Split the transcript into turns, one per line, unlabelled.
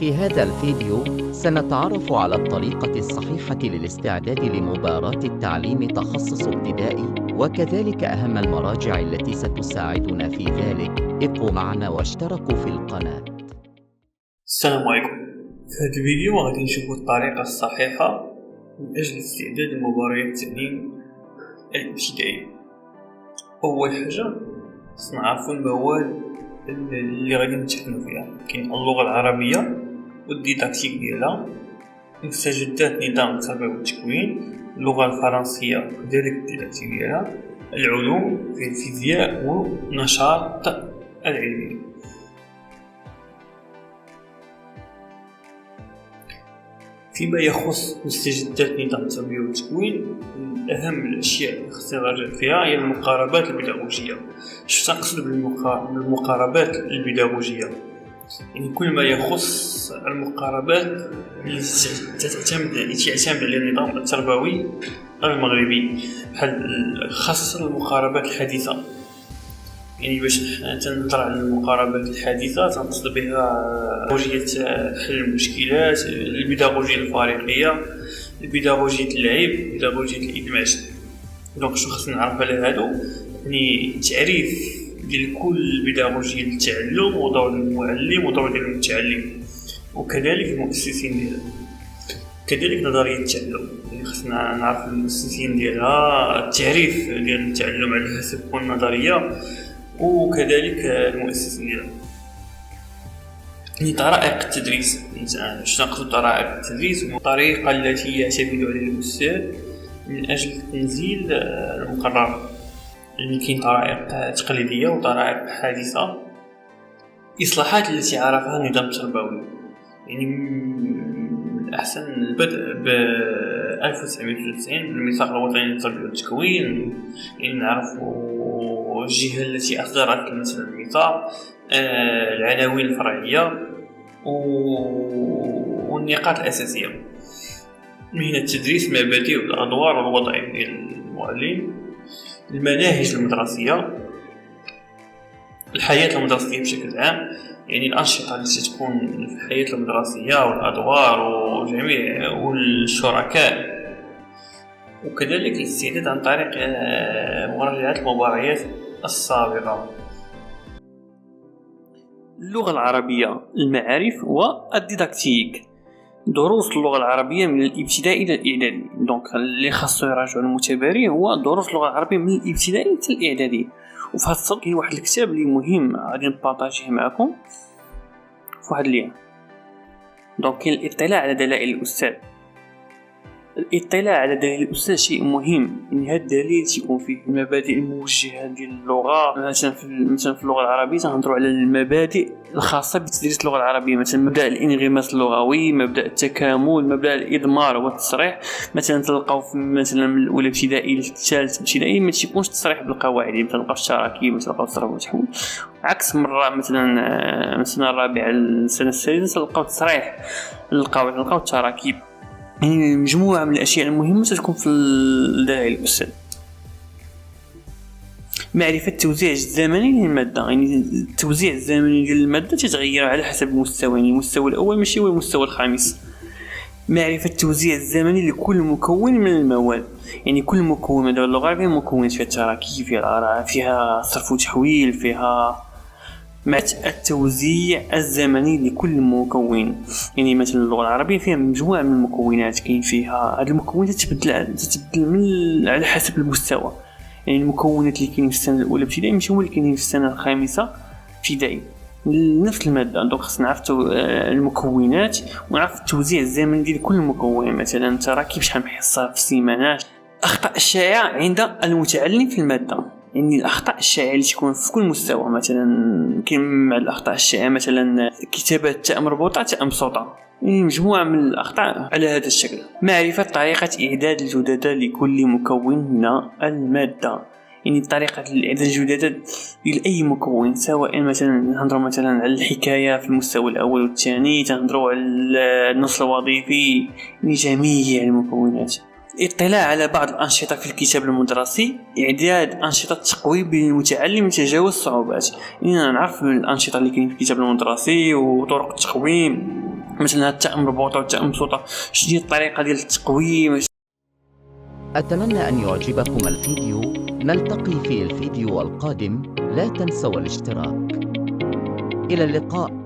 في هذا الفيديو سنتعرف على الطريقة الصحيحة للاستعداد لمباراة التعليم تخصص ابتدائي، وكذلك أهم المراجع التي ستساعدنا في ذلك. ابقوا معنا واشتركوا في القناة.
السلام عليكم. في هذا الفيديو غادي نشوفوا الطريقة الصحيحة من أجل الاستعداد لمباريات التعليم الابتدائي. أول حاجة نعرفوا المواد اللي غادي نمتحنوا فيها. كاين اللغة العربية والديداكتيك ديالها، مستجدات نظام التربية والتكوين، اللغة الفرنسية وكذلك الديداكتيك ديالها، العلوم في الفيزياء والنشاط العلمي. فيما يخص مستجدات نظام التربية والتكوين، أهم الأشياء اللي خصنا نراجع فيها هي المقاربات البيداغوجية. شو تقصد بالمقاربات البيداغوجية؟ يعني كل ما يخص المقاربات التي تعتمد على النظام التربوي المغربي، بحال خاصة المقاربات الحديثة. يعني باش تنهضر على المقاربات الحديثة تنقصد بها بيداغوجية حل المشكلات، البيداغوجية الفريقية، البيداغوجية اللعب، بيداغوجية الإدماج. دونك شنو خصنا نعرف على هادو؟ يعني تعريف ديال كل بيداغوجية للتعلم، ودور المعلم ودور ديال المتعلم، وكذلك المؤسسين ديالها. كذلك نظرية التعلم، يعني خصنا نعرف المؤسسين ديالها، التعريف ديال التعلم على حسب كل نظرية، وكذلك المؤسسين ديالها. يعني طرائق التدريس، شنو نقصد طرائق التدريس؟ الطريقة التي يعتمد عليها الأستاذ من أجل تنزيل المقرر. يعني كاين طرائق تقليدية وطرائق حديثة. إصلاحات التي عرفها النظام التربوي، يعني من الأحسن البدء ب 1993 بالميثاق الوطني للتربية والتكوين. يعني نعرفوا الجهة التي أصدرت مثلا الميثاق، العناوين الفرعية والنقاط الأساسية. مهنة التدريس، مبادئ والأدوار والوظائف ديال المعلم، المناهج المدرسية، الحياة المدرسية بشكل عام، يعني الأنشطة التي تكون في الحياة المدرسية والأدوار وجميع والشركاء، وكذلك الاستعداد عن طريق مراجعة المباريات السابقة. اللغة العربية، المعارف والديداكتيك. دروس اللغة العربية من الابتدائي إلى الإعدادي. دونك اللي خاصو يراجعوا المتباري هو دروس اللغة العربية من الابتدائي حتى الإعدادي. وفي هذا الصدد كاين واحد الكتاب اللي مهم غادي نبارطاجيه معكم في واحد اللين. دونك كاين الاطلاع على دلائل الأستاذ. الاطلاع على دلائل الأستاذ شيء مهم. يعني هذا الدليل تيكون فيه المبادئ الموجهة ديال اللغة. مثلا في اللغة العربية تنهضروا على المبادئ الخاصة بتدريس اللغة العربية، مثلا مبدأ الانغماس اللغوي، مبدأ التكامل، مبدأ الإضمار والتصريح. مثلا تلقاو مثلا من الأولى ابتدائي للثالث ابتدائي ما تيكونش تصريح بالقواعد، يعني تلقاو التراكيب، تلقاو الصرف والتحويل. عكس مرة مثلا الرابعة السنة السادسة تلقاو تصريح للقواعد، تلقاو التراكيب. يعني مجموعة من الأشياء المهمة تكون في الدلائل الأستاذ. معرفة التوزيع الزمني للمادة، يعني التوزيع الزمني ديال المادة تتغير على حسب المستوى، يعني المستوى الأول ماشي هو المستوى الخامس. معرفة التوزيع الزمني لكل مكون من المواد، يعني كل مكون من اللغة العربية مكونات فيها التراكيب، فيها الأعراف، فيها صرف وتحويل، فيها التوزيع الزمني لكل مكون. يعني مثلا اللغة العربية فيها مجموعة من المكونات، كاين فيها هذه المكونات تتبدل من على حسب المستوى. يعني المكونات اللي كاينين في السنة الأولى ابتدائي ماشي هما اللي كاينين في السنة الخامسة ابتدائي نفس المادة. دونك خصنا نعرفوا المكونات ونعرف التوزيع الزمني ديال كل مكون. مثلا تراكيب شحال من حصة في السيمانات. أخطاء الشائعة عند المتعلم في المادة، يعني الأخطاء الشائعة اللي تكون في كل مستوى. مثلا كاين مع الأخطاء الشائعة مثلا كتابة تاء مربوطة تاء مبسوطة، يعني مجموعة من الأخطاء على هذا الشكل. معرفة طريقة إعداد الجددة لكل مكون من المادة، يعني طريقة الإعداد الجددة لأي مكون، سواء مثلا نهضروا مثلا على الحكاية في المستوى الأول والثاني، تنهضروا على النص الوظيفي، يعني جميع المكونات. اطلاع على بعض الأنشطة في الكتاب المدرسي، إعداد أنشطة تقويم للمتعلم لتجاوز الصعوبات. يعني نعرف الأنشطة اللي كاين في الكتاب المدرسي وطرق التقويم مثلا التاء مربوطه والتاء مبسوطه، شنو هي الطريقه ديال التقويم.
أتمنى أن يعجبكم الفيديو. نلتقي في الفيديو القادم. لا تنسوا الاشتراك. إلى اللقاء.